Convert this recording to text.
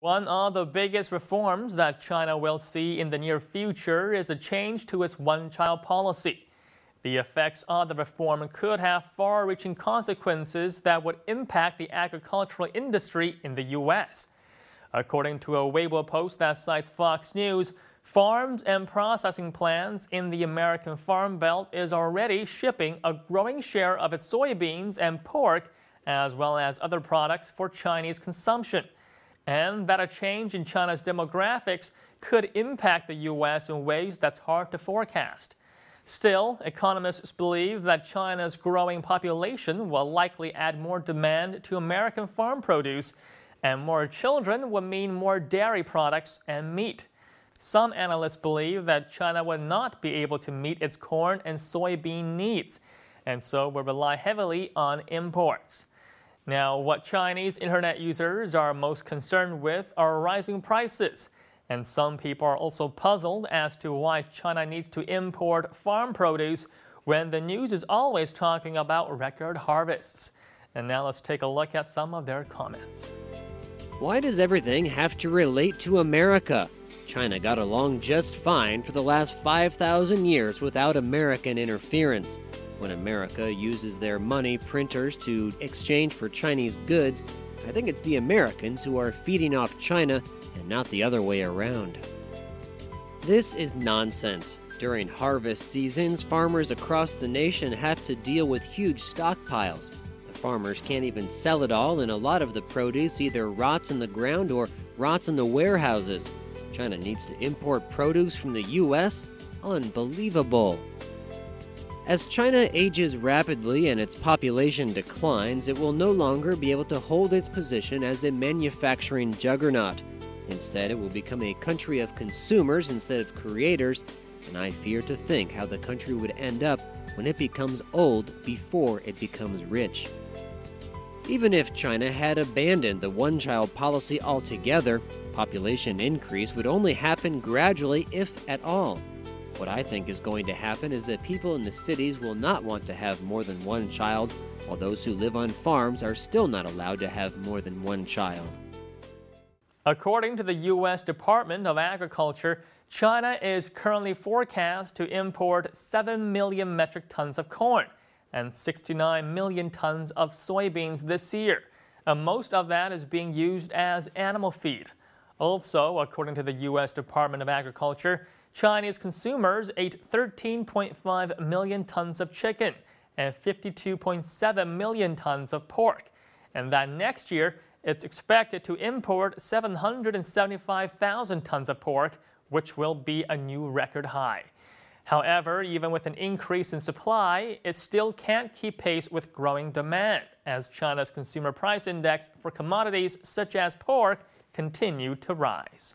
One of the biggest reforms that China will see in the near future is a change to its one-child policy. The effects of the reform could have far-reaching consequences that would impact the agricultural industry in the U.S. According to a Weibo post that cites Fox News, farms and processing plants in the American Farm Belt is already shipping a growing share of its soybeans and pork, as well as other products for Chinese consumption, and that a change in China's demographics could impact the U.S. in ways that's hard to forecast. Still, economists believe that China's growing population will likely add more demand to American farm produce, and more children will mean more dairy products and meat. Some analysts believe that China will not be able to meet its corn and soybean needs, and so will rely heavily on imports. Now, what Chinese internet users are most concerned with are rising prices, and some people are also puzzled as to why China needs to import farm produce when the news is always talking about record harvests. And now let's take a look at some of their comments. Why does everything have to relate to America? China got along just fine for the last 5,000 years without American interference. When America uses their money printers to exchange for Chinese goods, I think it's the Americans who are feeding off China and not the other way around. This is nonsense. During harvest seasons, farmers across the nation have to deal with huge stockpiles. The farmers can't even sell it all, and a lot of the produce either rots in the ground or rots in the warehouses. China needs to import produce from the U.S.? Unbelievable. As China ages rapidly and its population declines, it will no longer be able to hold its position as a manufacturing juggernaut. Instead, it will become a country of consumers instead of creators, and I fear to think how the country would end up when it becomes old before it becomes rich. Even if China had abandoned the one-child policy altogether, population increase would only happen gradually, if at all. What I think is going to happen is that people in the cities will not want to have more than one child, while those who live on farms are still not allowed to have more than one child. According to the U.S. Department of Agriculture, China is currently forecast to import 7 million metric tons of corn and 69 million tons of soybeans this year, and most of that is being used as animal feed. Also, according to the U.S. Department of Agriculture, Chinese consumers ate 13.5 million tons of chicken and 52.7 million tons of pork, and that next year it's expected to import 775,000 tons of pork, which will be a new record high. However, even with an increase in supply, it still can't keep pace with growing demand, as China's consumer price index for commodities such as pork continue to rise.